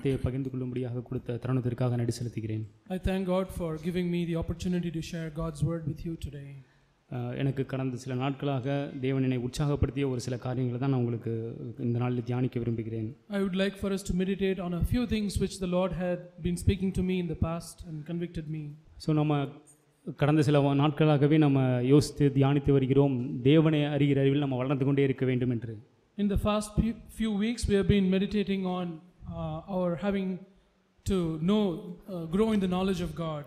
வார்த்தையை பகிர்ந்து கொள்ளும்படியாக கொடுத்த தருணத்திற்காக நன்றி செலுத்துகிறேன். I thank God for giving me the opportunity to share God's word with you today. எனக்கு கடந்த சில நாட்களாக தேவன் என்னை உற்சாகப்படுத்திய ஒரு சில காரியங்களை தான் நான் உங்களுக்கு இந்த நாளில் தியானிக்க விரும்புகிறேன். I would like for us to meditate on a few things which the Lord had been speaking to me in the past and convicted me. So நம்ம கடந்த சில நாட்களாகவே நம்ம யோசித்து தியானித்து வருகிறோம், தேவனை அறிகிற அறிவில் நம்ம வளர்ந்து கொண்டே இருக்க வேண்டும் என்று. In the past few weeks we have been meditating on our having to grow in the knowledge of God.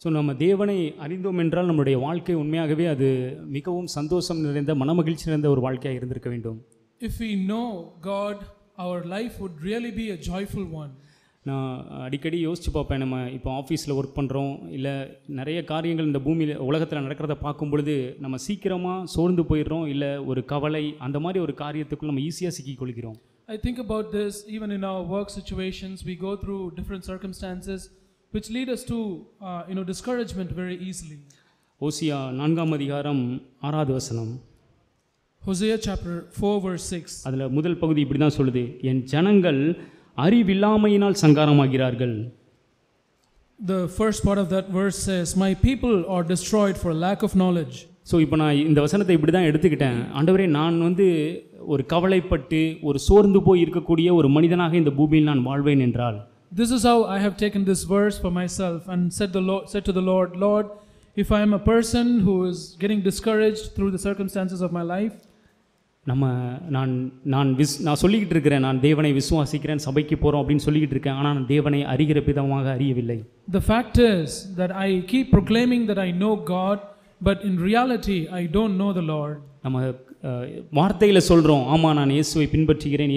So நம்ம தேவனை அறிந்தோம் என்றால் நம்முடைய வாழ்க்கை உண்மையாகவே அது மிகவும் சந்தோஷம் நிறைந்த மனமகிழ்ச்சி நிறைந்த ஒரு வாழ்க்கையாக இருந்திருக்க வேண்டும். If we know God, our life would really be a joyful one. நான் அடிக்கடி யோசித்து பார்ப்பேன், நம்ம இப்போ ஆஃபீஸில் ஒர்க் பண்ணுறோம், இல்லை நிறைய காரியங்கள் இந்த பூமியில் உலகத்தில் நடக்கிறத பார்க்கும் பொழுது நம்ம சீக்கிரமாக சோர்ந்து போயிடுறோம், இல்லை ஒரு கவலை அந்த மாதிரி ஒரு காரியத்துக்குள்ள நம்ம ஈஸியாக சிக்கிக்கொள்கிறோம். I think about this even in our work situations. We go through different circumstances which lead us to discouragement very easily. ஓசியா 4ஆம் அதிகாரம் 6வது வசனம். Hosea chapter 4 verse 6. அதில் முதல் பகுதி இப்படி தான் சொல்லுது, என் ஜனங்கள் அறிவில்லாமையினால் சங்காரமாகிறார்கள். The first part of that verse says, my people are destroyed for lack of knowledge. So இப்போ நான் இந்த வசனத்தை இப்படி தான் எடுத்துக்கிட்டேன், ஆண்டவரே நான் ஒரு கவலைப்பட்டு ஒரு சோர்ந்து போய் இருக்கக்கூடிய ஒரு மனிதனாக இந்த பூமியில் நான் வாழ்வேன் என்றால், this is how I have taken this verse for myself and said to the Lord, Lord, if I am a person who is getting discouraged through the circumstances of my life, நான் சொல்லிக்கிட்டு இருக்கிறேன், நான் தேவனை விசுவாசிக்கிறேன், சபைக்கு போகிறோம் அப்படின்னு சொல்லிக்கிட்டு இருக்கேன், ஆனால் நான் தேவனை அறிகிற விதமாக அறியவில்லை. The fact is that I keep proclaiming that I know God, but in reality I don't know the Lord. நம்ம வார்த்தையில் சொல்கிறோம், ஆமாம் நான் இயேசுவை பின்பற்றுகிறேன்,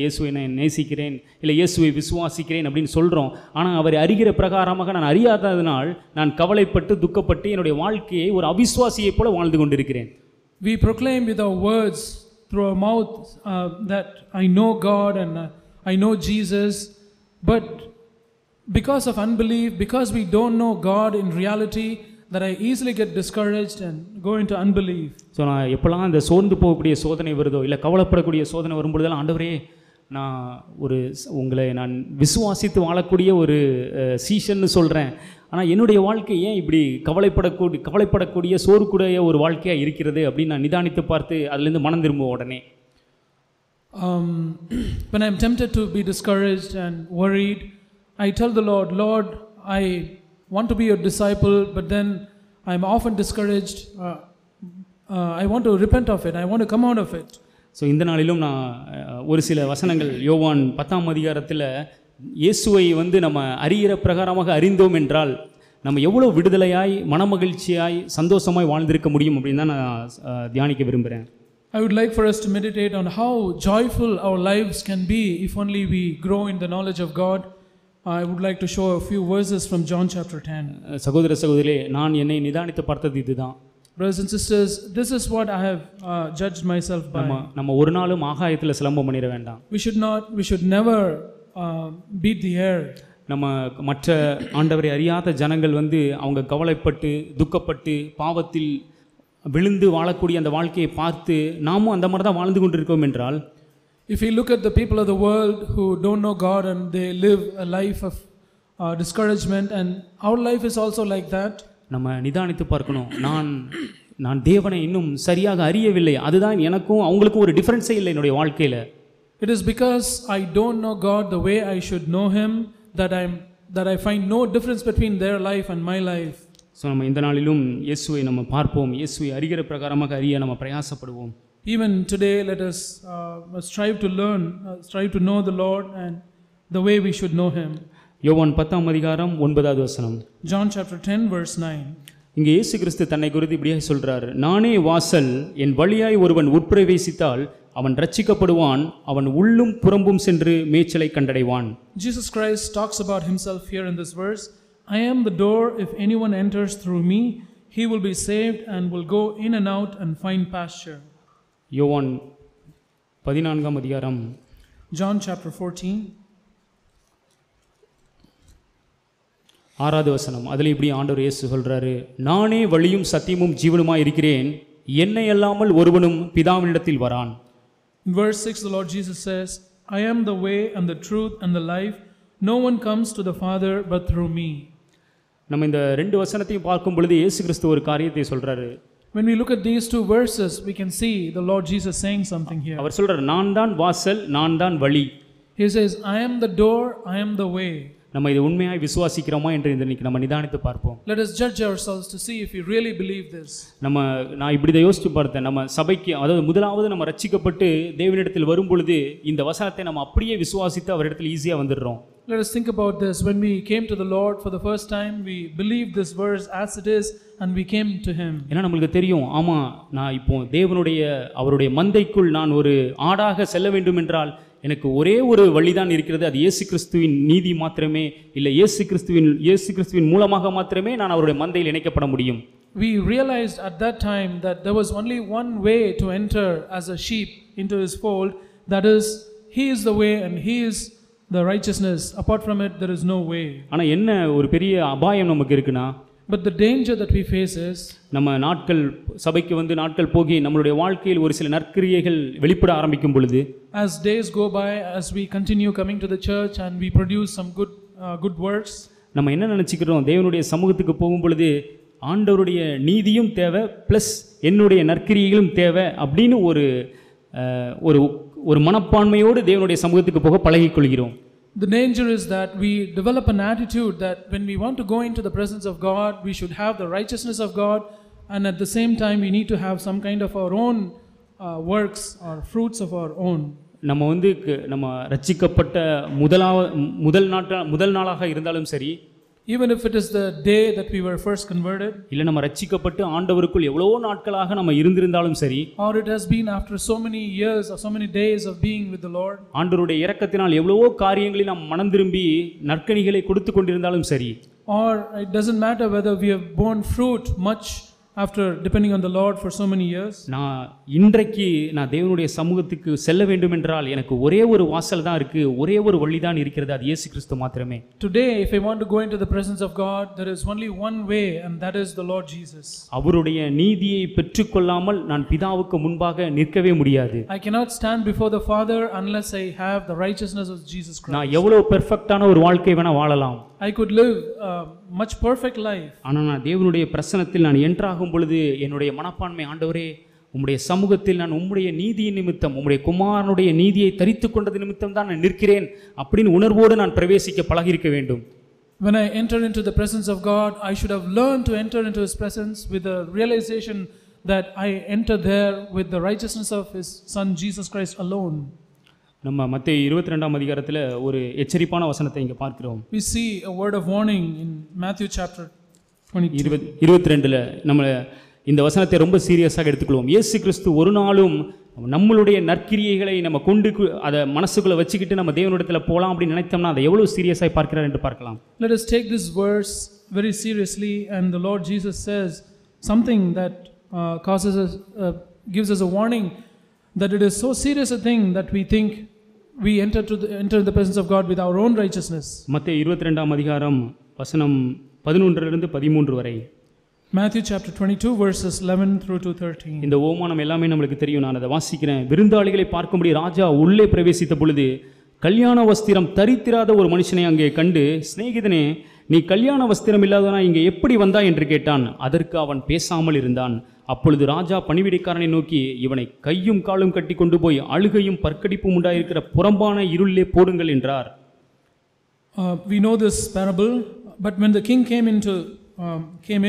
இயேசுவை நான் நேசிக்கிறேன், இல்லை இயேசுவை விசுவாசிக்கிறேன் அப்படின்னு சொல்கிறோம், ஆனால் அவரை அறிகிற பிரகாரமாக நான் அறியாததினால் நான் கவலைப்பட்டு துக்கப்பட்டு என்னுடைய வாழ்க்கையை ஒரு அவிசுவாசியைப் போல வாழ்ந்து கொண்டிருக்கிறேன். We proclaim with our words through our mouth that I know God and I know Jesus, but because of unbelief, because we don't know God in reality, that I easily get discouraged and go into unbelief. So நான் எப்போல்லாம் இந்த சோர்ந்து போகக்கூடிய சோதனை வருதோ, இல்லை கவலைப்படக்கூடிய சோதனை வரும்பொழுதெல்லாம், ஆண்டவரே நான் உங்களை நான் விசுவாசித்து வாழக்கூடிய ஒரு சீஷன்னு சொல்கிறேன், ஆனால் என்னுடைய வாழ்க்கை ஏன் இப்படி கவலைப்படக்கூடிய சோர்வுடைய ஒரு வாழ்க்கையாக இருக்கிறது அப்படின்னு நான் நிதானித்து பார்த்து அதுலேருந்து மனம் திரும்ப உடனே. When I am tempted to be discouraged and worried, I tell the Lord, Lord, I want to be your disciple, but then I am often discouraged. I want to repent of it. I want to come out of it. So இந்த நாளிலும் நான் ஒரு சில வசனங்கள், யோவான் 10ஆம் அதிகாரத்தில் இயேசுவை நம்ம அறிகிற பிரகாரமாக அறிந்தோம் என்றால் நம்ம எவ்வளோ விடுதலையாய் மனமகிழ்ச்சியாய் சந்தோஷமாய் வாழ்ந்திருக்க முடியும் அப்படின்னு தான் நான் தியானிக்க விரும்புகிறேன். I would like for us to meditate on how joyful our lives can be if only we grow in the knowledge of God. I would like to show a few verses from John chapter 10. சகோதர சகோதரிகளே, நான் என்னை நிதானித்து பார்த்தது இதுதான். Brothers and sisters, this is what I have judged myself by. நம்ம ஒரு நாளும் ஆகாயத்தில் சிலம்பம் பண்ணிட வேண்டாம். We should never beat the air. நம்ம மற்ற ஆண்டவரை அறியாத ஜனங்கள் அவங்க கவலைப்பட்டு துக்கப்பட்டு பாவத்தில் விழுந்து வாழக்கூடிய அந்த வாழ்க்கையை பார்த்து நாமும் அந்த மாதிரி தான் வாழ்ந்து கொண்டிருக்கோம் என்றால், if we look at the people of the world who don't know God and they live a life of discouragement, and our life is also like that, நம்ம நிதானித்து பார்க்கணும், நான் தேவனை இன்னும் சரியாக அறியவில்லை, அதுதான் எனக்கும் அவங்களுக்கும் ஒரு டிஃபரன்ஸே இல்லை என்னுடைய வாழ்க்கையில். It is because I don't know God the way I should know Him that I find no difference between their life and my life. So நம்ம இந்த நாளிலும் இயேசுவை நம்ம பார்ப்போம், இயேசுவை அறிகிற பிரகாரமாக அறிய நம்ம பிரயாசப்படுவோம். Even today, let us strive to learn, strive to know the Lord and the way we should know Him. யோவான் 10ஆம் அதிகாரம் 9வது வசனம். John chapter 10 verse 9. இங்கே இயேசு கிறிஸ்து தன்னை குறித்து இப்படியே சொல்றார், நானே வாசல், என் வழியாய் ஒருவன் உட்பிரவேசித்தால் அவன் ரட்சிக்கப்படுவான், அவன் உள்ளும் புறம்பும் சென்று மேய்ச்சலை கண்டடைவான். Jesus Christ talks about himself here in this verse. I am the door. If anyone enters through me, he will be saved and will go in and out and find pasture. யோவான் 14ஆம் அதிகாரம். John chapter 14. 6வது வசனம். அதில் இப்படி ஆண்டவர் இயேசு சொல்றாரு, நானே வழியும் சத்தியமும் ஜீவனுமாய் இருக்கிறேன், என்னை அல்லாமல் ஒருவனும் பிதாவினிடத்தில் வரான். In verse 6 the Lord Jesus says, I am the way and the truth and the life. no one comes to the Father but through me. நம்ம இந்த ரெண்டு வசனத்தையும் பார்க்கும் பொழுது இயேசு கிறிஸ்து ஒரு காரியத்தை சொல்றாரு. When we look at these two verses, we can see the Lord Jesus saying something here. அவர் சொல்றாரு, நான் தான் வாசல், நான் தான் வழி. He says, I am the door, I am the way. நம்ம இதை உண்மையாய் விசுவாசிக்கிறோமா என்று இன்னைக்கு நம்ம நிதானித்து பார்ப்போம். Let us judge ourselves to see if we really believe this. நான் இப்படி தான் யோசிச்சு பார்த்தேன். நம்ம சபைக்கு, அதாவது முதலாவது நம்ம ரட்சிக்கப்பட்டு தேவனிடத்தில் வரும் பொழுது இந்த வசனத்தை நம்ம அப்படியே விசுவாசித்து அவரிடத்தில் ஈஸியாக வந்துடுறோம். Let us think about this. When we came to the Lord for the first time, we believed this verse as it is and we came to him. ஏன்னா நமக்கு தெரியும், ஆமா நான் இப்போ அவருடைய மந்தைக்குள் நான் ஒரு ஆடாக செல்ல வேண்டும் என்றால் எனக்கு ஒரே ஒரு வழிதான் இருக்கிறது, அது இயேசு கிறிஸ்துவின் நீதி மாத்திரமே, இல்லை இயேசு கிறிஸ்துவின் மூலமாக மாத்திரமே நான் அவருடைய மந்தையில் இணைக்கப்பட முடியும். We realized at that time that there was only one way to enter as a sheep into his fold, that is, he is the way and he is the righteousness. Apart from it there is no way. ஆனா என்ன ஒரு பெரிய அபாயம் நமக்கு இருக்குனா, but the danger that we face is, நம்ம சபைக்கு வந்து நாட்கள் போகி நம்மளுடைய வாழ்க்கையில் ஒரு சில நற்கிரியைகள் வெளிப்பட ஆரம்பிக்கும் பொழுது, as days go by, as we continue coming to the church and we produce some good works, நம்ம என்ன நினைச்சுக்கிறோம், தேவனுடைய சமூகத்துக்கு போகும் பொழுது ஆண்டவருடைய நீதியும் தேவை பிளஸ் என்னுடைய நற்கிரியைகளும் தேவை அப்படின்னு ஒரு மனப்பான்மையோடு தேவனுடைய சமூகத்துக்கு போக பழகிக் கொள்கிறோம். The danger is that we develop an attitude that when we want to go into the presence of God, we should have the righteousness of God, and at the same time we need to have some kind of our own works or fruits of our own. நம்ம ரட்சிக்கப்பட்ட முதல் நாளாக இருந்தாலும் சரி, even if it is the day that we were first converted, இல்ல நம்ம ரட்சிக்கப்பட்டு ஆண்டவருக்குள் எவ்வளவோ நாட்களாக நம்ம இருந்திருந்தாலும் சரி, or it has been after so many years or so many days of being with the Lord, ஆண்டவருடைய இரக்கத்தினால் எவ்வளவோ காரியங்களில் நாம் மனம் திரும்பி நற்கனிகளை கொடுத்து கொண்டிருந்தாலும் சரி, or it doesn't matter whether we have borne fruit much after depending on the Lord for so many years, இன்றைக்கு நான் தேவனுடைய சமூகத்துக்கு செல்ல வேண்டும் என்றால் எனக்கு ஒரே ஒரு வாசல் தான் இருக்கு, ஒரே ஒரு வழி தான் இருக்கிறது, அது இயேசு கிறிஸ்து மாத்திரமே. Today if I want to go into the presence of God, there is only one way and that is the Lord Jesus. அவருடைய நீதியை பெற்றுக்கொள்ளாமல் நான் பிதாவுக்கு முன்பாக நிற்கவே முடியாது. I cannot stand before the Father unless I have the righteousness of Jesus Christ. நான் எவ்வளவு பெர்ஃபெக்ட்டான ஒரு வாழ்க்கை வேணா வாழலாம், I could live a much perfect life, ஆனா நான் தேவனுடைய பிரசன்னத்தில் நான் என்ட்ராகும் பொழுது என்னுடைய மனப்பான்மை, ஆண்டவரே உம்முடைய சமூகத்தில் நான் உம்முடைய நீதியின் நிமித்தம், உம்முடைய குமாரனுடைய நீதியை தரித்து கொண்டது நிமித்தம் தான் நான் நிற்கிறேன் அப்படின்னு உணர்வோடு நான் பிரவேசிக்க பழகியிருக்க வேண்டும். When I enter into the presence of God, I should have learned to enter into his presence with the realization that I enter there with the righteousness of his son Jesus Christ alone. நம்ம மத்தேயு 22ஆம் அதிகாரத்தில் ஒரு எச்சரிப்பான வசனத்தை இங்கே பார்க்கிறோம். We see a word of warning in Matthew chapter 22ல நம்ம இந்த வசனத்தை ரொம்ப சீரியஸாக எடுத்துக்கொள்வோம். இயேசு கிறிஸ்து ஒரு நாளும் நம்மளுடைய நற்கிரியைகளை நம்ம கொண்டு அதை மனசுக்குள்ள வச்சுக்கிட்டு நம்ம தேவனிடத்தில் போகலாம் அப்படின்னு நினைத்தோம்னா அதை எவ்வளவு சீரியஸாக பார்க்கிறார் என்று பார்க்கலாம். Let us take this verse very seriously, and the Lord Jesus says something that gives us a warning that it is so serious a thing that we think we enter the presence of God with our own righteousness. மத்தேயு 22ஆம் அதிகாரம் வசனம் 11 இருந்து 13 வரை. Matthew chapter 22 verses 11 through to 13. இந்த ஓமானம் எல்லாமே நமக்கு தெரியும், நான் அதை வாசிக்கிறேன். விருந்தாளிகளை பார்க்கும்படி ராஜா உள்ளே பிரவேசித்த பொழுது கல்யாண வஸ்திரம் தரித்திராத ஒரு மனுஷனை அங்கே கண்டு, சிநேகிதனே நீ கல்யாண வஸ்திரம் இல்லாதவனா இங்கே எப்படி வந்தாய் என்று கேட்டான். அதற்கு அவன் பேசாமல் இருந்தான். அப்பொழுது ராஜா பணிவிடைக்காரனை நோக்கி, இவனை கையும் காலும் கட்டி கொண்டு போய் அழுகையும் பற்கடிப்பும் உண்டாயிருக்கிற புறம்பான இருளிலே போடுங்கள் என்றார். We know this parable, but when the king came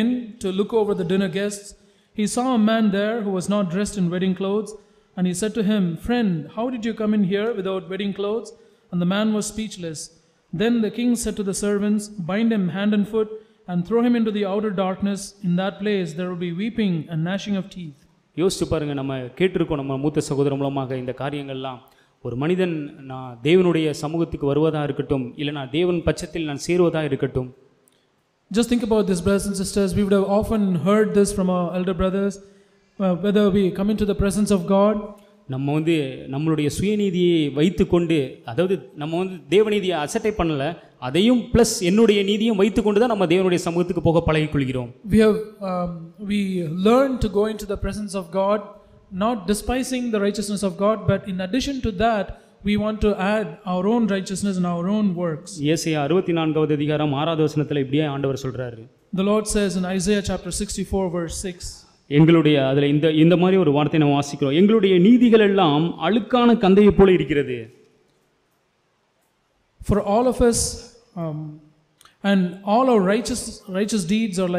in to look over the dinner guests, he saw a man there who was not dressed in wedding clothes, and he said to him, "Friend, how did you come in here without wedding clothes?" And the man was speechless. Then the king said to the servants, "Bind him hand and foot and throw him into the outer darkness. In that place there will be weeping and gnashing of teeth." யோசிச்சு பாருங்க, நம்ம கேட்டிருக்கோம் நம்ம மூத்த சகோதரர் மூலமாக இந்த காரியங்கள்லாம். ஒரு மனிதன் நான் தேவனுடைய சமூகத்துக்கு வருவதாக இருக்கட்டும், இல்லை நான் தேவன் பட்சத்தில் நான் சேருவதாக இருக்கட்டும், just think about this, brothers and sisters. We would have often heard this from our elder brothers, whether we come into the presence of God, நம்ம நம்மளுடைய சுயநீதியை வைத்துக்கொண்டு, அதாவது நம்ம தேவநீதியை அசட்டை பண்ணல, அதையும் ப்ளஸ் என்னுடைய நீதியும் வைத்துக்கொண்டு தான் நம்ம தேவனுடைய சமூகத்துக்கு போக பழகிக்கொள்கிறோம். We learn to go into the presence of God not despising the righteousness of God, but in addition to that we want to add our own righteousness and our own works. ஏசாயா 64வது அதிகாரம் 6வது வசனத்துல இப்படியே ஆண்டவர் சொல்றாரு. The Lord says in Isaiah chapter 64 verse 6. எங்களுடைய அதுல இந்த மாதிரி ஒரு வார்த்தையை நம்ம வாசிக்கிறோம். எங்களுடைய நீதிகள் எல்லாம் அழுக்கான கந்தையை போல இருக்கிறது. For all of us and all our righteous deeds are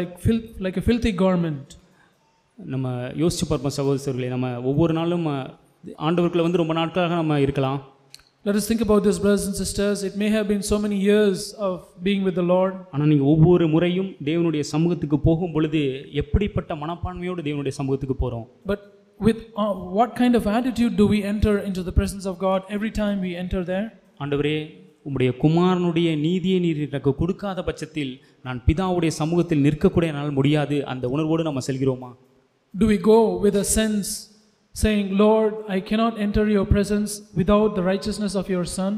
like a filthy garment. நம்ம யோசிச்சு பார்ப்போம் சகோதரர்களே, நம்ம ஒவ்வொரு நாளும் ஆண்டவருக்குள்ள வந்து ரொம்ப நாட்களாக நம்ம இருக்கலாம். Let us think about this, brothers and sisters. It may have been so many years of being with the Lord. ஆனா நீங்க ஒவ்வொரு முறையும் தேவனுடைய சமூகத்துக்கு போகும் பொழுது எப்படிப்பட்ட மனப்பான்மையோடு தேவனுடைய சமூகத்துக்கு போறோம்? But with what kind of attitude do we enter into the presence of God every time we enter there? ஆண்டவரே, உம்முடைய குமாரனுடைய நீதியை நீர் எனக்கு கொடுக்காத பட்சத்தில் நான் பிதாவுடைய சமூகத்தில் நிற்கக்கூடிய என்னால் முடியாது, அந்த உணர்வோடு நம்ம செல்கிறோமா? Do we go with a sense saying, Lord, I cannot enter your presence without the righteousness of your Son?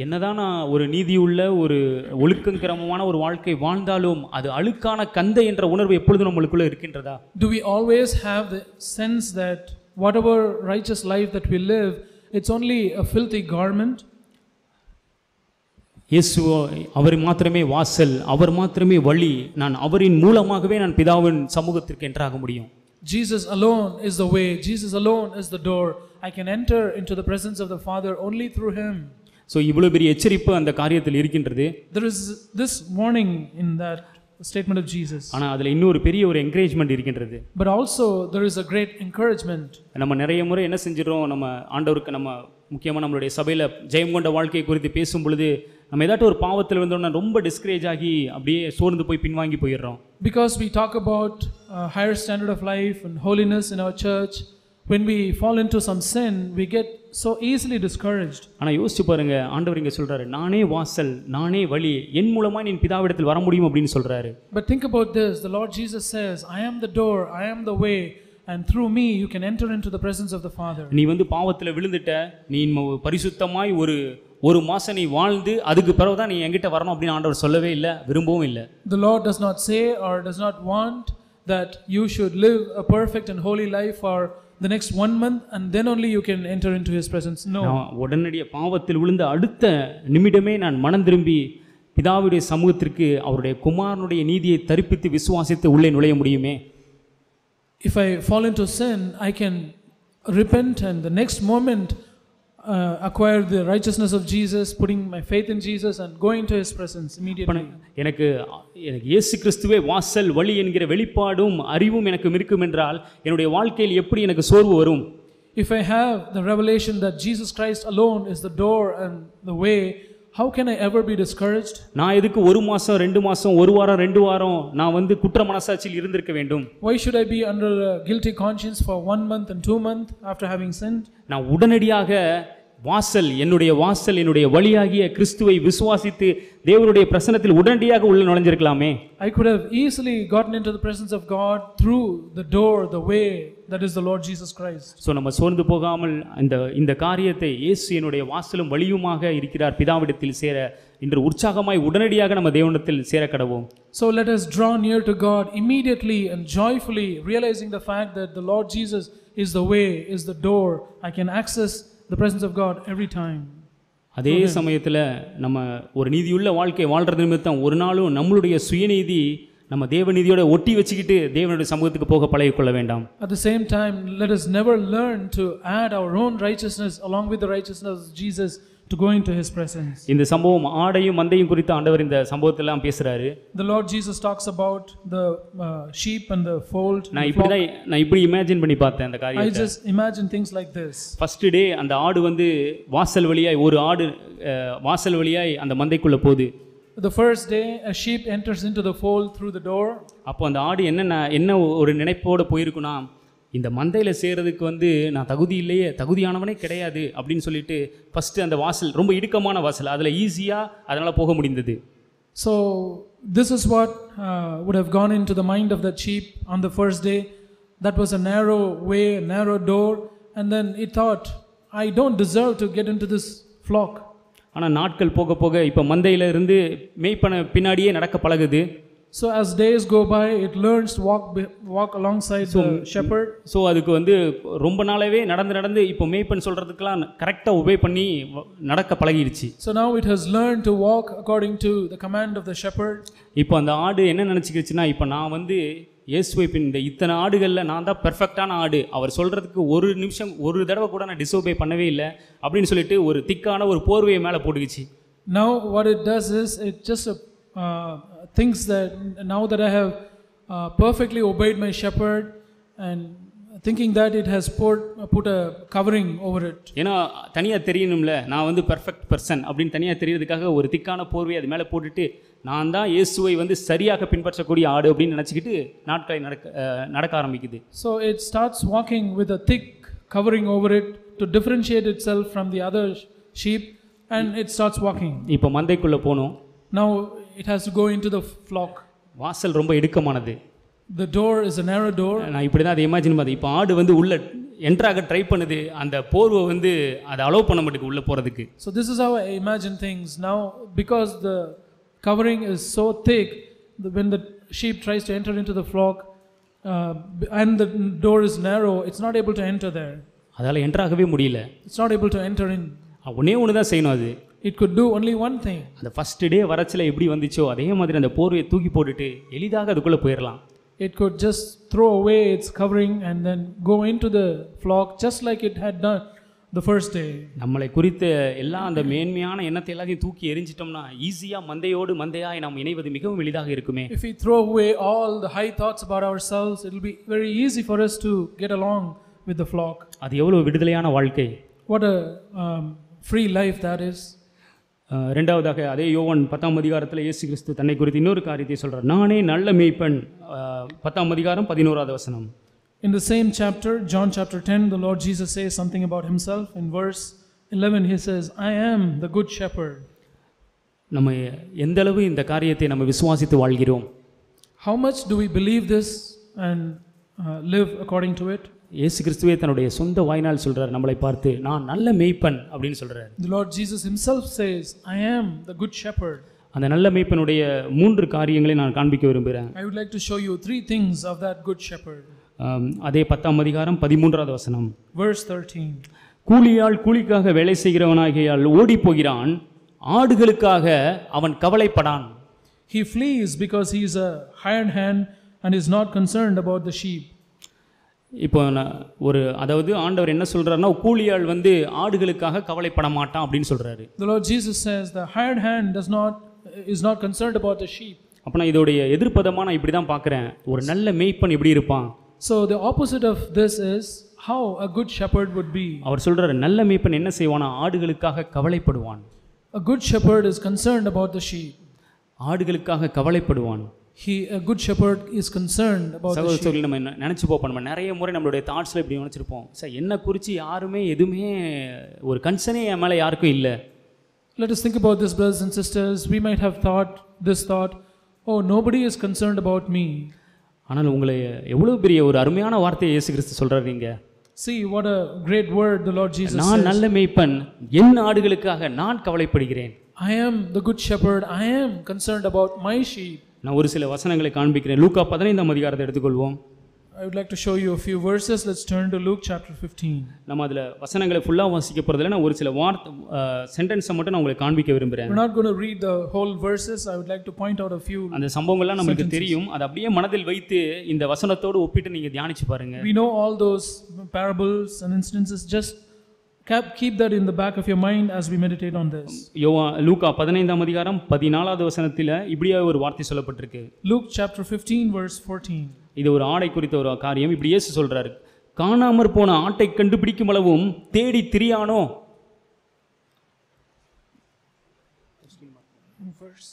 என்னதான் நான் ஒரு நீதியுள்ள ஒரு ஒழுக்கங்கிரமமான ஒரு வாழ்க்கை வாழ்ந்தாலும் அது அழுக்கான கந்தை என்ற உணர்வு எப்பொழுதும் நம்மளுக்குள்ள இருக்கின்றதா? Do we always have the sense that whatever righteous life that we live, it's only a filthy garment? இயேசு அவர் மாத்திரமே வாசல், அவர் மாத்திரமே வழி, நான் அவரின் மூலமாகவே நான் பிதாவின் சமூகத்திற்கு என்ட்ராக முடியும். Jesus alone is the way, Jesus alone is the door. I can enter into the presence of the Father only through him. So இவ்வளவு பெரிய எச்சரிப்பு அந்த காரியத்தில் இருக்கின்றது. There is this warning in that statement of Jesus. ஆனா அதுல இன்னொரு பெரிய ஒரு என்கரேஜ்மென்ட் இருக்கின்றது. But also there is a great encouragement. நம்ம நிறைய முறை என்ன செஞ்சிரோம், நம்ம ஆண்டவருக்கு நம்ம முக்கியமாக நம்மளுடைய சபையில் ஜெயம் கொண்ட வாழ்க்கை குறித்து பேசும் பொழுது நம்ம ஏதாட்டும் ஒரு பாவத்தில் இருந்தோம்னா ரொம்ப டிஸ்கரேஜ் ஆகி அப்படியே சோர்ந்து போய் பின்வாங்கி போயிடுறோம். Because we talk about higher standard of life and holiness in our church, when we fall into some sin, we get so easily discouraged. ஆனால் யோசிச்சு பாருங்க, ஆண்டவர் இங்கே சொல்றாரு, நானே வாசல், நானே வழி, என் மூலமாக நீ பிதாவிடத்தில் வர முடியும் அப்படின்னு சொல்றாரு. But think about this, the Lord Jesus says, I am the door, I am the way, and through me you can enter into the presence of the Father. நீ வந்து பாவத்தில் விழுந்துட்ட, நீ பரிசுத்தமாய் ஒரு மாசம் நீ வாழ்ந்து அதுக்கு பிறகு தான் நீ என்கிட்ட வரணும் அப்படின்னு ஆண்டவர் சொல்லவே இல்லை, விரும்பவும் இல்லை. The Lord does not say or does not want that you should live a perfect and holy life for the next 1 month and then only you can enter into his presence. No. உடனடியே பாவத்தில் விழுந்த அடுத்த நிமிடமே நான் மனம் திரும்பி பிதாவுடைய சமூகத்திற்கு அவருடைய குமாரனுடைய நீதியை தரிப்பித்து விசுவாசித்து உள்ளே நுழைய முடியுமே. If I fall into sin, I can repent and the next moment acquire the righteousness of Jesus, putting my faith in Jesus and go into his presence immediately. எனக்கு இயேசு கிறிஸ்துவே வாசல் வழி என்கிற வெளிப்பாடும் அறிவும் எனக்கு இருக்கும் என்றால் என்னுடைய வாழ்க்கையில் எப்படி எனக்கு சோர்வு வரும்? If I have the revelation that Jesus Christ alone is the door and the way, how can I ever be discouraged? நான் எதுக்கு 1 மாசம் 2 மாசம் 1 வாரம் 2 வாரம் நான் வந்து குற்ற மனசாட்சியில் இருந்திருக்க வேண்டும்? Why should I be under a guilty conscience for 1 month and 2 months after having sinned? நான் உடனடியாக வாசல், என்னுடைய வழியாகிய கிறிஸ்துவை விசுவாசித்து தேவனுடைய பிரசன்னத்தில் உடனடியாக உள்ள நுழைஞ்சிருக்கலாமே. I could have easily gotten into the presence of God through the door, the way that is the Lord Jesus Christ. So நம்ம சோர்ந்து போகாமல் இந்த காரியத்தை இயேசு என்னுடைய வாசலும் வழியுமாக இருக்கிறார் பிதாவிடத்தில் சேர இன்று உற்சாகமாய் உடனடியாக நம்ம தேவனிடத்தில் சேர கடவோம். So let us draw near to God immediately and joyfully, realizing the fact that the Lord Jesus is the way, is the door. I can access the presence of God every time. அதே சமயத்தில் நம்ம ஒரு நீதியுள்ள வாழ்க்கை வாழ்றது நிமித்தம் ஒரு நாளும் நம்மளுடைய சுயநீதி நம்ம தேவநீதியோட ஒட்டி வச்சுக்கிட்டு தேவனுடைய சமூகத்துக்கு போக பழகிக்கொள்ள வேண்டாம். At the same time, let us never learn to add our own righteousness along with the righteousness of Jesus to go into his presence. இந்த சம்பவம் ஆடையும் மந்தையும் குறித்து ஆண்டவர் இந்த சம்பவத்தெல்லாம் பேசுறாரு. The Lord Jesus talks about the sheep and the fold. நான் இப்படி imagine பண்ணி பார்த்தேன் அந்த காரியத்தை. I just imagine things like this. First day அந்த ஆடு வந்து வாசல் வழியாய் ஒரு ஆடு வாசல் வழியாய் அந்த மந்தைக்குள்ள போகுது. The first day a sheep enters into the fold through the door. அப்போ அந்த ஆடு என்ன ஒரு நினைப்போட போயிருக்குனா, இந்த மந்தையில் சேர்றதுக்கு வந்து நான் தகுதியானவனே கிடையாது அப்படின்னு சொல்லிட்டு ஃபஸ்ட்டு அந்த வாசல் ரொம்ப இடுக்கமான வாசல், அதில் ஈஸியாக அதனால் போக முடிந்தது. So this is what would have gone into the mind of that sheep on the first day. That was a narrow way, a narrow door, and then it thought, I don't deserve to get into this flock. ஆனால் நாட்கள் போக போக இப்போ மந்தையில் இருந்து மேய்ப்பன பின்னாடியே நடக்க பழகுது. So as days go by, it learns to walk alongside the shepherd. So அதுக்கு வந்து ரொம்ப நாளாவே நடந்து இப்போ மேய்ப்பன் சொல்கிறதுக்கெல்லாம் கரெக்டாக ஒபே பண்ணி நடக்க பழகிடுச்சு. So now it has learned to walk according to the command of the shepherd. இப்போ அந்த ஆடு என்ன நினச்சிக்கிச்சுன்னா, இப்போ நான் வந்து இயேசுவை இந்த இத்தனை ஆடுகளில் நான் தான் பெர்ஃபெக்டான ஆடு, அவர் சொல்கிறதுக்கு ஒரு நிமிஷம் ஒரு தடவை கூட நான் டிஸ்ஓபே பண்ணவே இல்லை அப்படின்னு சொல்லிட்டு ஒரு திக்கான ஒரு போர்வையை மேலே போட்டுக்கிச்சு. Now what it does is it just thinks that now that I have perfectly obeyed my shepherd, and thinking that it has put a covering over it. ஏன்னா தனியாக தெரியணும்ல, நான் வந்து பெர்ஃபெக்ட் பர்சன் அப்படின்னு தனியாக தெரியறதுக்காக ஒரு திக்கான போர்வையை அது மேலே போட்டுட்டு நான் தான் இயேசுவை வந்து சரியாக பின்பற்றக்கூடிய ஆடு அப்படின்னு நினச்சிக்கிட்டு நாட்களை நடக்க ஆரம்பிக்குது. So it starts walking with a thick covering over it to differentiate itself from the other sheep, and it starts walking. இப்போ மந்தைக்குள்ளே போனோம். Now it has to go into the flock. வாசல் ரொம்ப இடுக்கமானது. The door is a narrow door. நான் இப்படி தான் அதை imagine பண்ணி, இப்போ ஆடு வந்து உள்ள என்ட்ராக ட்ரை பண்ணுது, அந்த போர்வை வந்து அதை அலோவ் பண்ண மாட்டேங்குது உள்ளே போகிறதுக்கு. So this is how I imagine things now, because the covering is so thick, when the sheep tries to enter into the flock and the door is narrow, it's not able to enter there. அதால் என்ட்ராகவே முடியல. It's not able to enter in. ஒன்று தான் செய்யணும். அது It could do only one thing. அந்த first day வரச்சில் எப்படி வந்துச்சோ அதே மாதிரி அந்த போர்வையை தூக்கி போட்டுட்டு எளிதாக அதுக்குள்ளே போயிடலாம். It could just throw away its covering and then go into the flock just like it had done the first day. நம்மளை குறித்த எல்லா அந்த மேன்மையான எண்ணத்தை எல்லாத்தையும் தூக்கி எரிஞ்சிட்டோம்னா ஈஸியாக மந்தையாய் நாம் இணைவது மிகவும் எளிதாக இருக்குமே. If we throw away all the high thoughts about ourselves, it will be very easy for us to get along with the flock. அது எவ்வளோ விடுதலையான வாழ்க்கை. What a free life that is. ரெண்டாவதாக அதே யோவான் 10ஆம் அதிகாரத்தில் இயேசு கிறிஸ்து தன்னை குறித்து இன்னொரு காரியத்தை சொல்கிறார். நானே நல்ல மேய்ப்பன். 10ஆம் அதிகாரம் 11வது வசனம். In the same chapter, John chapter 10, the Lord Jesus says something about himself. In verse 11 he says, I am the good shepherd. நம்ம எந்த அளவு இந்த காரியத்தை நம்ம விசுவாசித்து வாழ்கிறோம்? How much do we believe this and live according to it? இயேசு கிறிஸ்துவே தன்னுடைய சொந்த வாயினால் சொல்றார், நம்மளை பார்த்து நான் நல்ல மேய்ப்பன் அப்படின்னு சொல்றார். The Lord Jesus himself says, I am the good shepherd. அந்த நல்ல மேய்ப்பனுடைய 3 காரியங்களை நான் காண்பிக்க விரும்புகிறேன். I would like to show you 3 things of that good shepherd. அதே 10ஆம் அதிகாரம் 13வது வசனம். Verse 13. கூலியாள் கூலிக்காக வேலை செய்கிறவனாகியால் ஓடி போகிறான், ஆடுகளுக்காக அவன் கவலைப்படான். He flees because he is a hired hand and is not concerned about the sheep. இப்போ அதாவது ஆண்டவர் என்ன சொல்றாருன்னா, கூலியாள் வந்து ஆடுகளுக்காக கவலைப்பட மாட்டான் அப்படின்னு சொல்றாரு. The Lord Jesus says the hired hand is not concerned about the sheep. அப்ப நான் இதோடைய எதிர்ப்பதமா நான் இப்படி தான் பார்க்குறேன், ஒரு நல்ல மேய்ப்பன் எப்படி இருப்பான். So the opposite of this is how a good shepherd would be. அவர் சொல்றாரு, நல்ல மேய்ப்பன் என்ன செய்வானா, ஆடுகளுக்காக கவலைப்படுவான். A good shepherd is concerned about the sheep. ஆடுகளுக்காக கவலைப்படுவான். A good shepherd is concerned about the sheep. நம்ம நினைச்சு போப்போம், நம்ம நிறைய முறை நம்மளுடைய தாட்ஸ்ல இப்படி நினைச்சிருப்போம், சார் என்ன குறித்து யாருமே எதுவுமே ஒரு கன்சர்னே என் மேலே யாருக்கும் இல்லை. Let us think about this, brothers and sisters. We might have thought this thought, oh, nobody is concerned about me. ஆனால் உங்களை எவ்வளவு பெரிய ஒரு அருமையான வார்த்தையை இயேசு கிறிஸ்து சொல்றாருங்க. See what a great word the Lord Jesus says. நான் நல்ல மேய்ப்பன், என் ஆடுகளுக்காக நான் கவலைப்படுகிறேன். I am the good shepherd. I am concerned about my sheep. நான் ஒரு சில வசனங்களை காண்பிக்கிறேன். லூக்கா 15ஆம் அதிகாரத்தை எடுத்துக்கொள்வோம். I would like to show you a few verses. Let's turn to Luke chapter 15. நம்ம அதில் வசனங்களை ஃபுல்லாக வாசிக்க போகிறதில்ல, நான் ஒரு சில சென்டென்ஸை மட்டும் நான் உங்களுக்கு காண்பிக்க விரும்புகிறேன். We're not going to read the whole verses. I would like to point out a few. அந்த சம்பவங்கள்லாம் நமக்கு தெரியும், அதை அப்படியே மனதில் வைத்து இந்த வசனத்தோடு ஒப்பிட்டு நீங்கள் தியானிச்சு பாருங்க. We know all those parables and instances. Just keep that in the back of your mind as we meditate on this. லூக்கா 15ஆம் அதிகாரம் 14வது வசனத்தில் இப்படியே ஒரு வார்த்தை சொல்லப்பட்டிருக்கு. Luke chapter 15 verse 14. இது ஒரு ஆடை குறித்த ஒரு காரியம். இப்படி இயேசு சொல்றாரு, காணாமற் போன ஆட்டை கண்டுபிடிக்கும் அளவும் தேடி திரியானோ. Verse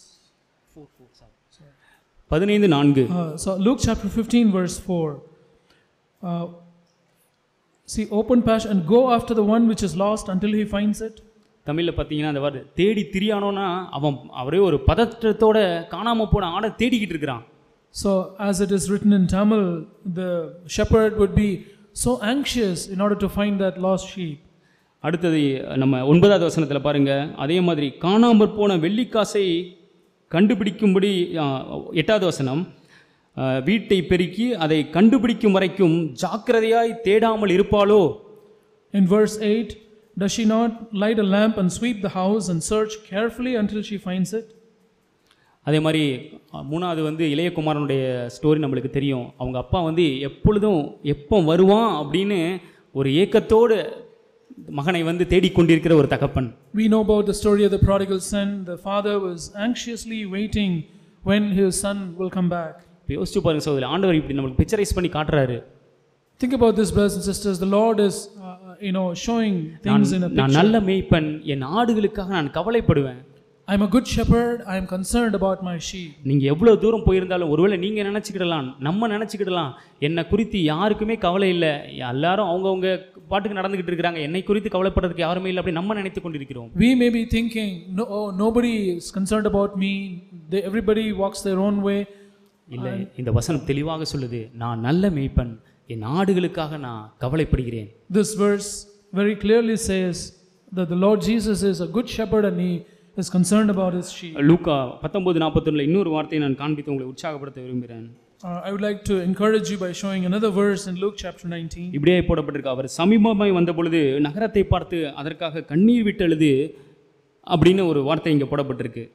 15:4. So Luke chapter 15 verse 4. See, open pasture and go after the one which is lost until he finds it. தமிழில் பார்த்தீங்கன்னா அந்த வார்த்தை தேடி திரியானோன்னா அவரே ஒரு பதற்றத்தோட காணாமல் போன ஆடை தேடிக்கிட்டு இருக்கிறான். So as it is written in Tamil, the shepherd would be so anxious in order to find that lost sheep. அடுத்தது நம்ம 9வது வசனத்தில் பாருங்க, அதே மாதிரி காணாமற் போன வெள்ளிக்காசை கண்டுபிடிக்கும்படி 8வது வசனம், வீட்டை பெருக்கி அதை கண்டுபிடிக்கும் வரைக்கும் ஜாக்கிரதையாய் தேடாமல் இருப்பாளோ? In verse 8, does she not light a lamp and sweep the house and search carefully until she finds it? அதே மாதிரி 3வது இளையகுமாரனுடைய ஸ்டோரி நம்மளுக்கு தெரியும். அவங்க அப்பா எப்பொழுதும் எப்போ வருவான் அப்படின்னு ஒரு ஏக்கத்தோடு மகனை தேடிக்கொண்டிருக்கிற ஒரு தகப்பன். We know about the story of the prodigal son. The father was anxiously waiting when his son will come back. யோசிச்சு பாருங்க சகோதரர், ஆண்டவர் இப்படி நம்மளுக்கு பிக்சரைஸ் பண்ணி காட்டுறாரு. Think about this, brothers and sisters. The Lord is showing things in a picture. நான் நல்ல மேய்ப்பன், என் ஆடுகளுக்காக நான் கவலைப்படுவேன். I am a good shepherd. I am concerned about my sheep. நீங்க எவ்வளவு தூரம் போயிருந்தாலும் ஒருவேளை நீங்க நினைச்சுக்கிடலாம், நம்ம நினைச்சுக்கிடலாம், என்னை குறித்து யாருக்குமே கவலை இல்லை, எல்லாரும் அவங்கவுங்க பாட்டுக்கு நடந்துகிட்டு இருக்காங்க, என்னை குறித்து கவலைப்படுறதுக்கு யாருமே இல்லை அப்படி நம்ம நினைத்து கொண்டிருக்கிறோம். We may be thinking, no, nobody is concerned about me. Everybody walks their own way. இல்லை, இந்த வசனம் தெளிவாக சொல்லுது, நான் நல்ல மேய்ப்பன், என் ஆடுகளுக்காக நான் கவலைப்படுகிறேன். This verse very clearly says that the Lord Jesus is a good shepherd and he is concerned about his sheep. லூக்கா 19:41 இன்னொரு வார்த்தையை நான் காண்பித்து உங்களை உற்சாகப்படுத்த விரும்புகிறேன். I would like to encourage you by showing another verse in Luke chapter 19. இப்படியே போடப்பட்டிருக்கு, அவர் சமீபமாய் வந்த பொழுது நகரத்தை பார்த்து அதற்காக கண்ணீர் விட்டு அழுது அப்படின்னு ஒரு வார்த்தை இங்கே போடப்பட்டிருக்கு.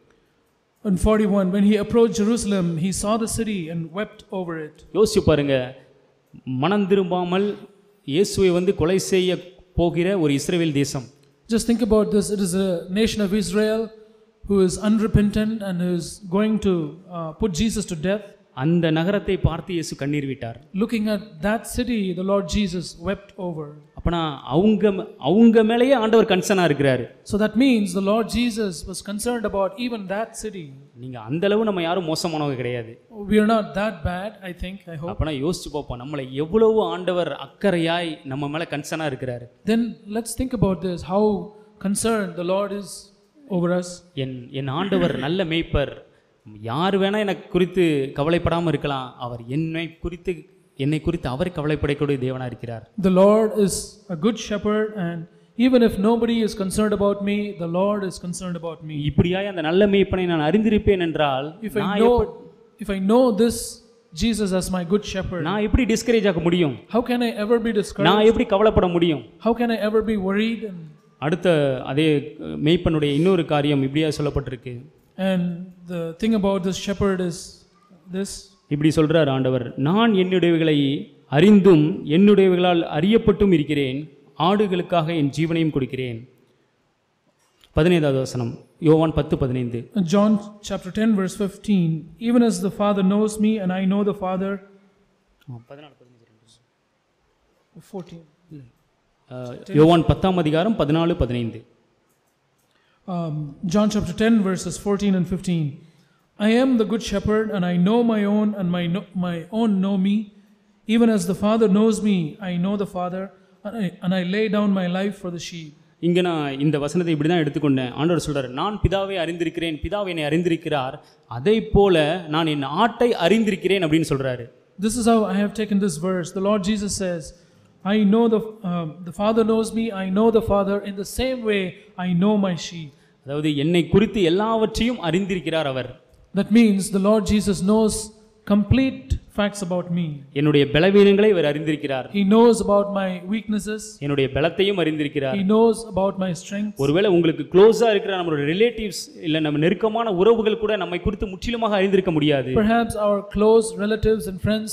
In 41, when he approached Jerusalem, he saw the city and wept over it. யோசிச்சு பாருங்க, மனம் திரும்பாமல் இயேசுவை கொலை செய்ய போகிற ஒரு இஸ்ரவேல் தேசம். Just think about this. It is a nation of Israel who is unrepentant and who is going to put Jesus to death. அந்த நகரத்தை பார்த்து இயேசு கண்ணீர் விட்டார். Looking at that city, the Lord Jesus wept over. அப்பனா அவங்க மேலேயே ஆண்டவர் கன்சர்னா இருக்கிறாரு. So that means the Lord Jesus was concerned about even that city. நீங்க அந்த அளவு நம்ம யாரும் மோசமானவங்க கிடையாது. We are not that bad, I think, I hope. அப்பனா யோசிச்சு பாப்போம், நம்மளை எவ்வளவு ஆண்டவர் அக்கறையாய் நம்ம மேல கன்சர்னா இருக்கிறாரு. Then let's think about this, how concerned the Lord is over us. என் ஆண்டவர் நல்ல மேய்ப்பர், யார் வேணா எனக்கு குறித்து கவலைப்படாமல் இருக்கலாம், அவர் என்னை குறித்து அவர் கவலைப்படக்கூடிய தேவனா இருக்கிறார். The Lord is a good shepherd and even if nobody is concerned about me, the Lord is concerned about me. இப்படியாய் அந்த நல்ல மேய்ப்பனை நான் அறிந்திருப்பேன் என்றால், if I know this Jesus as my good shepherd, நான் எப்படி டிஸ்கரேஜ் ஆக முடியும்? How can I ever be discouraged? நான் எப்படி கவலைப்பட முடியும்? How can I ever be worried? அடுத்த அதே மேய்ப்பனுடைய இன்னொரு காரியம் இப்படியா சொல்லப்பட்டிருக்கு. And the thing about this shepherd is this. இப்படி சொல்றார் ஆண்டவர், நான் என்னுடையவைகளை அறிந்தும் என்னுடையவைகளால் அறியப்பட்டும் இருக்கிறேன், ஆடுகளுக்காக என் ஜீவனையும் கொடுக்கிறேன். 15வது வசனம், யோவான் 10:15. John chapter 10 verse 15, even as the Father knows me and I know the Father. 14. யோவான் 10:14-15. John chapter 10 verses 14 and 15. I am the good shepherd and I know my own and my own know me. Even as the Father knows me, I know the Father and I lay down my life for the sheep. இங்க நான் இந்த வசனத்தை இப்படி தான் எடுத்துக்கொண்டேன். ஆண்டவர் சொல்றாரு, நான் பிதாவை அறிந்திருக்கிறேன், பிதாவை என்னை அறிந்திருக்கிறார், அதை போல நான் என் ஆட்டை அறிந்திருக்கிறேன் அப்படின்னு சொல்றாரு. This is how I have taken this verse. The Lord Jesus says, I know the Father knows me, I know the Father, in the same way I know my sheep. அதாவது என்னை குறித்து எல்லாவற்றையும் அறிந்திருக்கிறார் அவர். That means the Lord Jesus knows complete facts about me. என்னுடைய பலவீனங்களை அவர் அறிந்திருக்கிறார். He knows about my weaknesses. என்னுடைய பலத்தையும் அறிந்திருக்கிறார். He knows about my strengths. ஒருவேளை உங்களுக்கு க்ளோஸா இருக்கிற நம்மளுடைய ரிலேட்டிவ்ஸ் இல்ல நம்ம நெருக்கமான உறவுகள் கூட நம்மை குறித்து முற்றிலுமாக அறிந்திருக்க முடியாது. Perhaps our close relatives and friends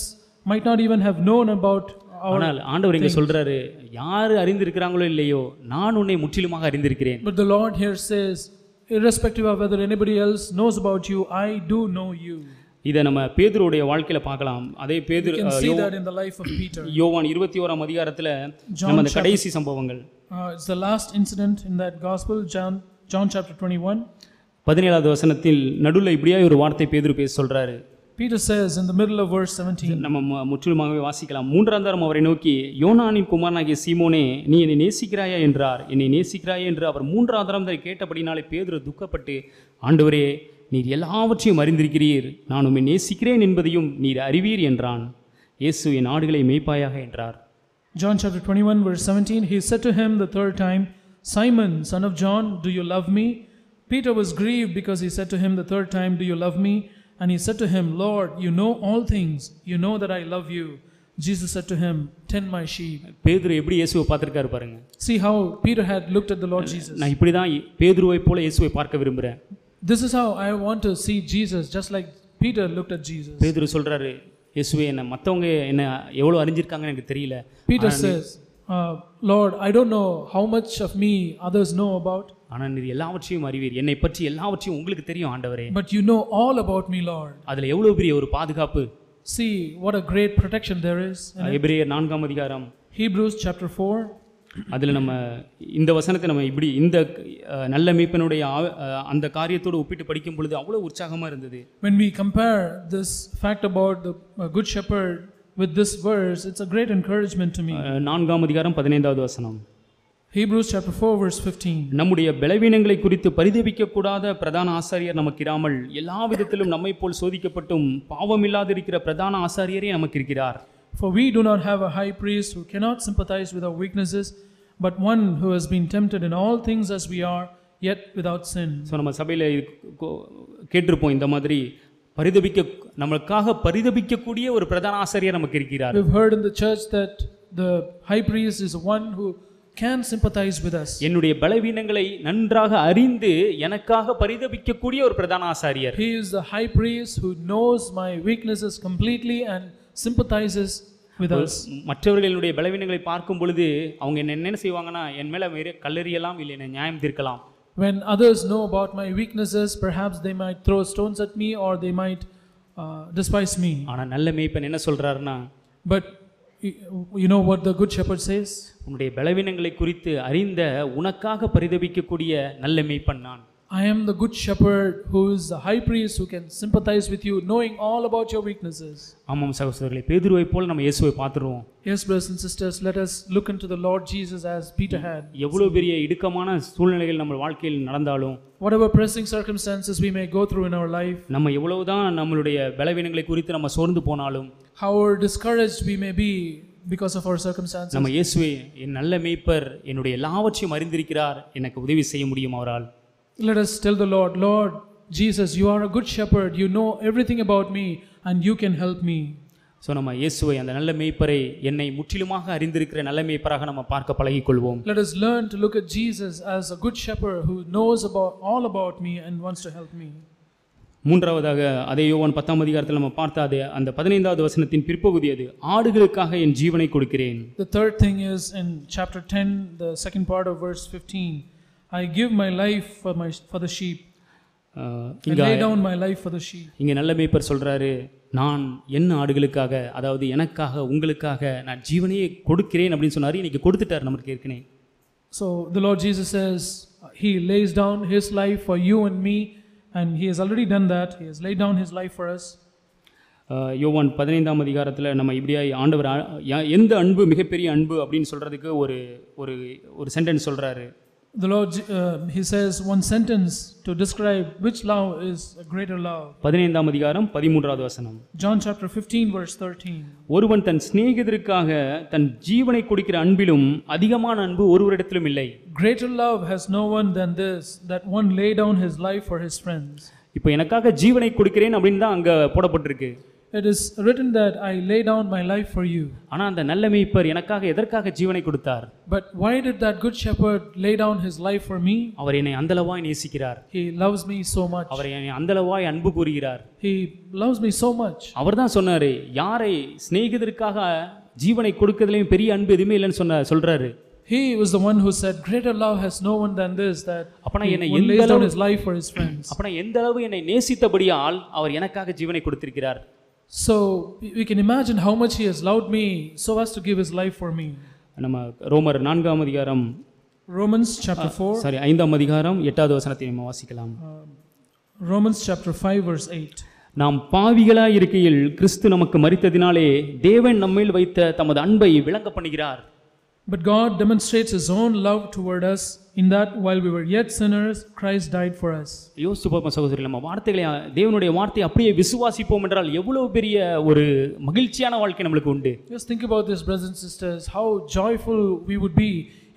might not even have known about our. ஆனால் ஆண்டவர் இங்க சொல்றாரு, யார் அறிந்திருக்கிறாங்களோ இல்லையோ, நான் உன்னை முற்றிலுமாக அறிந்திருக்கிறேன். But the Lord here says, irrespective of whether anybody else knows about you, I do know you. இதை நம்ம பேதுருடைய வாழ்க்கையில பார்க்கலாம். அதே பேதுரு யோவான் 21ஆம் அதிகாரத்துல நம்ம அந்த கடைசி சம்பவங்கள். It's the last incident in that gospel, John chapter 21. 17வது வசனத்தில் நடுவுல இப்படியே ஒரு வார்த்தை பேதுரு பேச சொல்றாரு. Peter says in the middle of verse 17. நம்ம முற்றிலுமாகவே வாசிக்கலாம். 3ஆம் தரம் அவரை நோக்கி, யோனானின் குமாரனாகிய சீமோனே, நீ என்னை நேசிக்கிறாயா என்றார். என்னை நேசிக்கிறாயா என்று அவர் 3ஆம் தரம் கேட்டபடினாலே பேதுரு துக்கப்பட்டு, ஆண்டவரே, நீர் எல்லாவற்றையும் அறிந்திருக்கிறீர், நான் உம்மை நேசிக்கிறேன் என்பதையும் நீர் அறிவீர் என்றான். இயேசு என் ஆடுகளை மேய்ப்பாயாக என்றார். John chapter 21 verse 17, he said to him the third time, Simon, son of John, do you love me? Peter was grieved because he said to him the third time, "Do you love me?" And he said to him, "Lord, you know all things. You know that I love you." Jesus said to him, "Tend my sheep." பேதுரு எப்படி இயேசுவை பார்த்திருக்காரு பாருங்க. See how Peter had looked at the Lord Jesus. நான் இப்படி தான் பேதுருவை போல இயேசுவை பார்க்க விரும்புறேன். This is how I want to see Jesus, just like Peter looked at Jesus. பேதுரு சொல்றாரு, இயேசுவே என்ன மத்தவங்க என்ன எவ்வளவு அறிஞ்சிருக்காங்கன்னு எனக்கு தெரியல. Peter says, "Lord, I don't know how much of me others know about. ஆனா நீர் எல்லாவற்றையும் அறிவீர். என்னை பற்றி எல்லாவற்றையும் உங்களுக்கு தெரியும் ஆண்டவரே. But you know all about me, Lord." அதுல எவ்வளவு பெரிய ஒரு பாதுகாப்பு. See what a great protection there is. எபிரேயர் 4ஆம் அதிகாரம், Hebrews chapter 4. அதுல நம்ம இந்த வசனத்தை நம்ம இப்படி இந்த நல்ல மீட்பனுடைய அந்த காரியத்தோடு ஒப்பிட்டு படிக்கும் பொழுது அவ்வளவு உற்சாகமா இருந்தது. When we compare this fact about the good shepherd with this verse, it's a great encouragement to me. 4ஆம் அதிகாரம் 15வது வசனம். Hebrews chapter 4 verse 15. நம்முடைய பலவீனங்களை குறித்து பரிதபிக்க கூடாத பிரதான ஆசாரியர் நமக்கு இராமல் எல்லா விதத்திலும் நம்மை போல் சோதிக்கப்பட்டும் பாவமில்லாதிருக்கிற பிரதான ஆசாரியரே நமக்கு இருக்கிறார். For we do not have a high priest who cannot sympathize with our weaknesses, but one who has been tempted in all things as we are, yet without sin. So நம்ம சபையில் கேட்டிருப்போம் இந்த மாதிரி நமக்காக பரிதபிக்கக்கூடிய ஒரு பிரதான ஆசாரியர் நமக்கு இருக்கிறார். We've heard in the church that the high priest is one who can sympathize with us. என்னுடைய பலவீனங்களை நன்றாக அறிந்து எனக்காக பரிதபிக்கக்கூடிய ஒரு பிரதான ஆசாரியர். He is the high priest who knows my weaknesses completely and sympathizes with us. மற்றவர்களுடைய பலவீனங்களை பார்க்கும் பொழுது அவங்க என்ன செய்வாங்கன்னா என் மேல கல்லெறியலாம், இல்லை என்னை நியாயம் தீர்க்கலாம். When others know about my weaknesses, perhaps they might throw stones at me or they might despise me. ஆனா நல்ல மேய்ப்பன் என்ன சொல்றாருன்னா, but you know what the good shepherd says? உன்னுடைய பலவீனங்களை குறித்து அறிந்த உனக்காக பரிதபிக்கக்கூடிய நல்ல மேய்ப்பன் நான். I am the good shepherd who is the high priest who can sympathize with you, knowing all about your weaknesses. ஆமாம் சகோதரர்களே, பேதுருவை போல நம்ம இயேசுவை பார்த்துருவோம். Yes brothers and sisters, let us look into the Lord Jesus as Peter had. எவ்வளவு பெரிய இடுக்கமான சூழ்நிலைகள் நம்ம வாழ்க்கையில் நடந்தாலும், whatever pressing circumstances we may go through in our life, நம்ம எவ்வளவுதான் நம்மளுடைய பலவீனங்களை குறித்து நம்ம சோர்ந்து போனாலும், however discouraged we may be because of our circumstances, நம்ம இயேசுவே என் நல்ல மேய்ப்பர், என்னுடைய எல்லாவற்றையும் அறிந்திருக்கிறார், எனக்கு உதவி செய்ய முடியும் அவரால். Let us tell the Lord, Lord Jesus, you are a good shepherd, you know everything about me and you can help me. So நம்ம இயேசுவை, அந்த நல்ல மேய்ப்பரை, என்னை முற்றிலுமாக அறிந்திருக்கிற நல்ல மேய்ப்பராக நம்ம பார்க்க பழகிக்கொள்வோம். Let us learn to look at Jesus as a good shepherd who knows all about me and wants to help me. மூன்றாவதாக அதே யோவான் 10ஆம் அதிகாரத்தில் நம்ம பார்த்த அந்த 15வது வசனத்தின் பிற்பகுதி, அது ஆடுகளுக்காக என் ஜீவனை கொடுக்கிறேன். The third thing is in chapter 10, the second part of verse 15. I give my life for the sheep. I lay down my life for the sheep. இங்க நல்ல மேய்ப்பர் சொல்றாரு, நான் என்ன ஆடுகளுக்காக, அதாவது எனக்காக உங்களுக்காக நான் ஜீவனையே கொடுக்கிறேன் அப்படின்னு சொன்னாரு. இன்னைக்கு கொடுத்துட்டார் நமக்கு ஏற்கனவே. So the Lord Jesus says he lays down his life for you and me, and he has already done that. He has laid down his life for us. யோவான் 15ஆம் அதிகாரத்தில் நம்ம இப்படியாய் ஆண்டவர் எந்த அன்பு மிகப்பெரிய அன்பு அப்படின்னு சொல்றதுக்கு ஒரு சென்டென்ஸ் சொல்றாரு. The Lord he says one sentence to describe which love is a greater love. 15ஆம் அதிகாரம் 13வது வசனம். John chapter 15 verse 13. ஒருவன் தன் சிநேகிதருக்காக தன் ஜீவனை கொடுக்கிற அன்பிலும் அதிகமான அன்பு ஒருவரிடத்திலும் இல்லை. Greater love has no one than this, that one lay down his life for his friends. இப்போ எனக்காக ஜீவனை கொடுக்கிறேன் அப்படின்னு தான் அங்க போடப்பட்டிருக்கு. It is written that I lay down my life for you. ஆனா அந்த நல்ல மேய்ப்பர் எனக்காக எதற்காக ஜீவனை கொடுத்தார்? But why did that good shepherd lay down his life for me? அவர் என்னை அந்தளவாய் நேசிக்கிறார். He loves me so much. அவர் என்னை அந்தளவாய் அன்பு கூறுகிறார். He loves me so much. அவர்தான் சொன்னாரு, யாரை சிநேகிதருக்காக ஜீவனை கொடுக்கிறதுலயும் பெரிய அன்பு எதுவுமே இல்லைன்னு சொல்றாரு. He was the one who said greater love has no one than this, that he lays down his life for his friends. அப்பனா எந்த அளவு என்னை நேசித்தபடியால் அவர் எனக்காக ஜீவனை கொடுத்திருக்கிறார். So we can imagine how much he has loved me so as to give his life for me. நம்ம ரோமர் 4ஆம் அதிகாரம், Romans chapter 4, 5ஆம் அதிகாரம் 8வது வசனத்தை நம்ம வாசிக்கலாம். Romans chapter 5 verse 8. நாம் பாவிகளாய் இருக்கையில் கிறிஸ்து நமக்கு மரித்ததினாலே தேவன் நம்மேல் வைத்த தமது அன்பை விளங்க பண்ணுகிறார். But God demonstrates his own love toward us in that while we were yet sinners, Christ died for us. யோசிச்சு பார்ப்போம் சகோதரர்களே, நம்ம வார்த்தைகளை, தேவனுடைய வார்த்தையை அப்படியே விசுவாசிப்போம் என்றால் எவ்வளவு பெரிய ஒரு மகிழ்ச்சியான வாழ்க்கை நமக்கு உண்டு. Just think about this brothers and sisters, how joyful we would be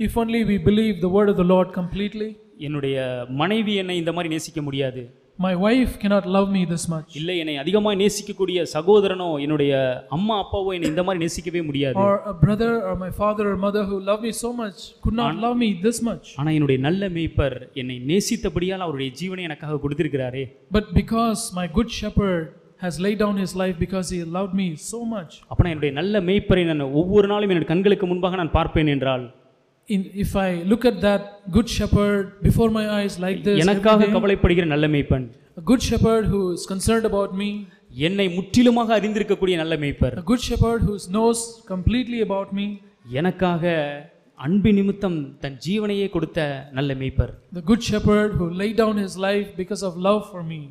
if only we believe the word of the Lord completely. என்னுடைய மனைவி என்னை இந்த மாதிரி நேசிக்க முடியாது, My wife cannot love me this much. இல்லை என்னை அதிகமாக நேசிக்கக்கூடிய சகோதரனோ என்னுடைய அம்மா அப்பாவோ என்னை இந்த மாதிரி நேசிக்கவே முடியாது. Or a brother or my father or mother who love me so much could not love me this much. ஆனால் என்னுடைய நல்ல மேய்ப்பர் என்னை நேசித்தபடியால் அவருடைய ஜீவனை எனக்காக கொடுத்திருக்கிறாரே. But because my good shepherd has laid down his life because he loved me so much. அப்ப என்னுடைய நல்ல மேய்ப்பரை நான் ஒவ்வொரு நாளும் என்னுடைய கண்களுக்கு முன்பாக நான் பார்ப்பேன் என்றால், If I look at that good shepherd before my eyes like this, எனக்காக கவலைப்படுகிற நல்ல மேய்ப்பன், a good shepherd who is concerned about me, என்னை முற்றிலுமாக அறிந்திருக்கக்கூடிய நல்ல மேய்ப்பர், a good shepherd who knows completely about me, எனக்காக அன்பு நிமித்தம் தன் ஜீவனையே கொடுத்த நல்ல மேய்ப்பர், the good shepherd who laid down his life because of love for me.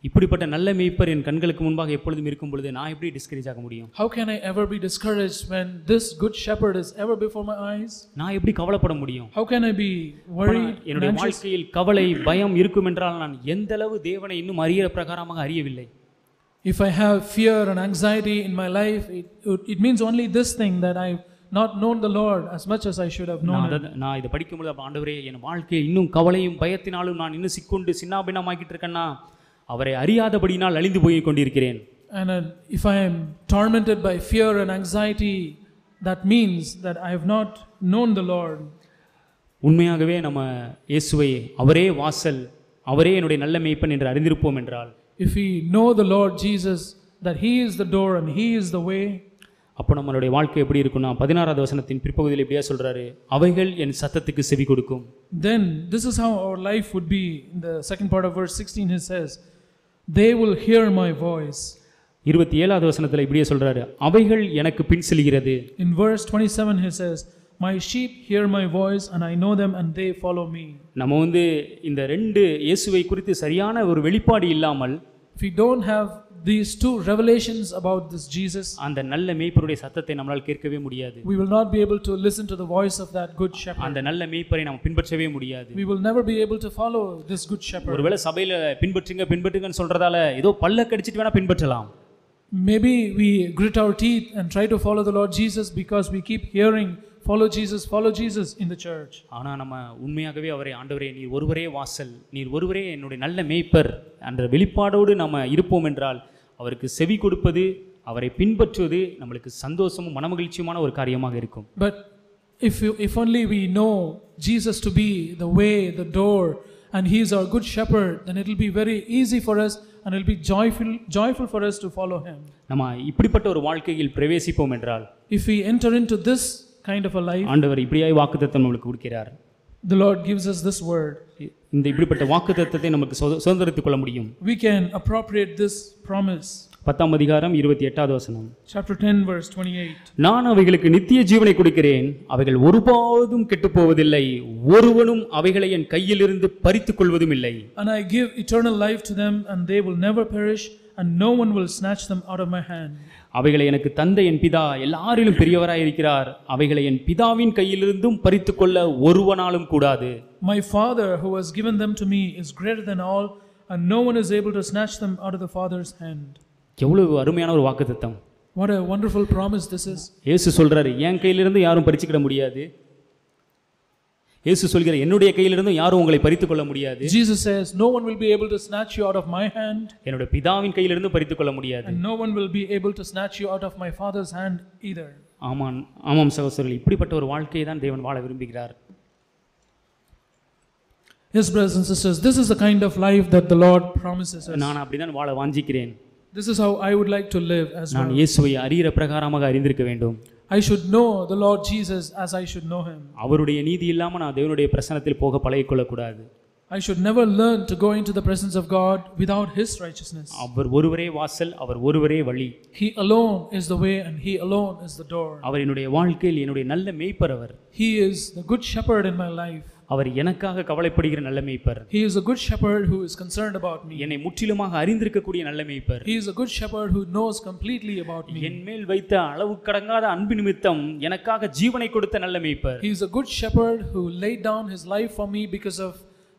இப்படிப்பட்ட நல்ல மேய்ப்பர் என் கண்களுக்கு முன்பாக எப்பொழுதும் இருக்கும் பொழுது நான் எப்படி டிஸ்கரேஜ் ஆக முடியும்? How can I ever be discouraged when this good shepherd is ever before my eyes? நான் எப்படி கவலைப்பட முடியும்? How can I be worried? என்னுடைய வாழ்க்கையில் கவலை பயம் இருக்கும் என்றால் நான் எந்த அளவு தேவனை இன்னும் அறிகிற பிரகாரமாக அறியவில்லை. If I have fear and anxiety in my life, it means only this thing, that I've not known the Lord as much as I should have known him. நான் இதை படிக்கும்போது ஆண்டவரே என் வாழ்க்கையை இன்னும் கவலையும் பயத்தினாலும் நான் இன்னும் சிக்கொண்டு சின்னாபின்னமாக்கிட்டு இருக்கேன்னா அவரை அறியாதபடினால் அழிந்து போய் கொண்டிருக்கிறேன். And if I am tormented by fear and anxiety, that means that I have not known the Lord. உண்மையாகவே நம்ம இயேசுவை அவரே வாசல், அவரே என்னுடைய நல்ல மேய்ப்பன் என்று அறிந்திருப்போம் என்றால், if we know the Lord Jesus, that he is the door and he is the way, அப்போ நம்மளுடைய வாழ்க்கை எப்படி இருக்குன்னா 16வது வசனத்தின் பிற்பகுதியில் இப்படியா சொல்றாரு, அவைகள் என் சத்தத்துக்கு செவி கொடுக்கும். Then this is how our life would be. In the second part of verse 16 he says, they will hear my voice. 27வது வசனத்தில் இப்படியே சொல்றாரு, அவைகள் எனக்கு பின் செல்கிறது. In verse 27 he says, my sheep hear my voice and I know them and they follow me. நம்ம இந்த ரெண்டு இயேசுவை குறித்து சரியான ஒரு வெளிப்பாடு இல்லாமல், if we don't have these two revelations about this Jesus, அந்த நல்ல மேய்ப்பருடைய சத்தத்தை நம்மால் கேட்கவே முடியாது. we will not be able to listen to the voice of that good shepherd. அந்த நல்ல மேய்ப்பரை நாம் பின்பற்றவே முடியாது. we will never be able to follow this good shepherd. ஒருவேளை சபையில பின்பற்றுங்கன்னு சொல்றதால ஏதோ பல்ல கடிச்சிட்டு வேணா பின்பற்றலாம். maybe we grit our teeth and try to follow the Lord Jesus because we keep hearing follow Jesus in the church. ஆனா நம்ம உண்மையாகவே அவரை ஆண்டவரே நீர் ஒருவரே வாசல், நீர் ஒருவரே என்னுடைய நல்ல மேய்ப்பர் என்ற வெளிப்பாடோடு நாம இருப்போம் என்றால் அவருக்கு செவி கொடுப்பது, அவரை பின்பற்றுவது நம்மளுக்கு சந்தோஷமும் மனமகிழ்ச்சியுமான ஒரு காரியமாக இருக்கும். But if only we know Jesus to be the way, the door, and he is our good shepherd, then it will be very easy for us and it will be joyful for us to follow him. நம்ம இப்படிப்பட்ட ஒரு வாழ்க்கையில் பிரவேசிப்போம் என்றால், if we enter into this kind of a life, ஆண்டவர் இப்படியாய் வாக்குத்தத்தம் நமக்கு கொடுக்கிறார். the Lord gives us this word. இந்த இப்படிப்பட்ட வாக்குத்தத்தத்தை நமக்கு சுதந்திரித்துக் கொள்ள முடியும். we can appropriate this promise. 10ஆம் அதிகாரம் 28வது வசனம். Chapter 10 verse 28. நான் அவைகளுக்கு நித்திய ஜீவனை கொடுக்கிறேன், அவைகள் ஒருபோதும் கெட்டுப் போவதில்லை, ஒருவனும் அவைகளை என் கையிலிருந்து பறித்துக் கொள்வதும் இல்லை. And I give eternal life to them and they will never perish and no one will snatch them out of my hand. அவைகளை எனக்கு தந்த என் பிதா எல்லாரிலும் பெரியவராய் இருக்கிறார், அவைகளை என் பிதாவின் கையிலிருந்தும் பறித்துக் கொள்ள ஒருவனாலும் கூடாது. My Father who has given them to me is greater than all and no one is able to snatch them out of the Father's hand. எவ்வளவு அருமையான ஒரு வாக்குத்தத்தம். What a wonderful promise this is. இயேசு சொல்றாரு, என் கையிலிருந்து யாரும் பறிச்சுக்கிட முடியாது. இயேசு சொல்கிற என்னுடைய கையிலிருந்து யாரும் உங்களை பறித்துக் கொள்ள முடியாது. Jesus says no one will be able to snatch you out of my hand. என்னுடைய பிதாவின் கையிலிருந்து பறித்துக் கொள்ள முடியாது. And no one will be able to snatch you out of my Father's hand either. ஆமாம் சகோதரர்களே, இப்படிப்பட்ட ஒரு வாழ்க்கையை தான் தேவன் வாழ விரும்புகிறார். Yes, brothers and sisters, this is the kind of life that the Lord promises us. நான் அப்படிதான் வாழ வாஞ்சிக்கிறேன். This is how I would like to live as well. நான் இயேசுவை அறிகிற பிரகாரமாக அறிந்திருக்க வேண்டும். I should know the Lord Jesus as I should know him. அவருடைய நீதி இல்லாம நான் தேவனுடைய பிரசன்னத்தில் போக பழகிக்கொள்ள கூடாது. I should never learn to go into the presence of God without his righteousness. அவர் ஒருவரே வாசல், அவர் ஒருவரே வழி. He alone is the way and he alone is the door. அவர் என்னுடைய வாழ்க்கையில் என்னுடைய நல்ல மேய்ப்பர். அவர் He is the good shepherd in my life. அவர் எனக்காக கவலைப்படுகிற நல்ல மேய்ப்பர். He is a good shepherd who is concerned about me. என்னை முற்றிலுமாக அறிந்திருக்கக்கூடிய நல்ல மேய்ப்பர். He is a good shepherd who knows completely about me. என் மேல் வைத்த அளவு கடங்காத அன்பு நிமித்தம் எனக்காக ஜீவனை கொடுத்த நல்ல மேய்ப்பர். He is a good shepherd who laid down his life for me because of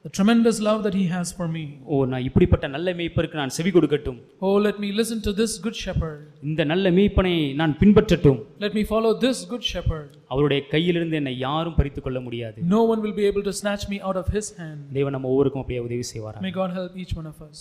the tremendous love that he has for me. ஓ, நான் இப்படிப்பட்ட நல்ல மேய்ப்பருக்கு நான் செவி கொடுக்கட்டும். Oh, let me listen to this good shepherd. இந்த நல்ல மேய்ப்பனை நான் பின்பற்றட்டும். Let me follow this good shepherd. அவருடைய கையிலிருந்து என்னை யாரும் பறித்துக் கொள்ள முடியாது. No one will be able to snatch me out of his hand. தேவன் நம்ம ஒவ்வொருக்கும் அப்படியே உதவி செய்வாராக. May God help each one of us.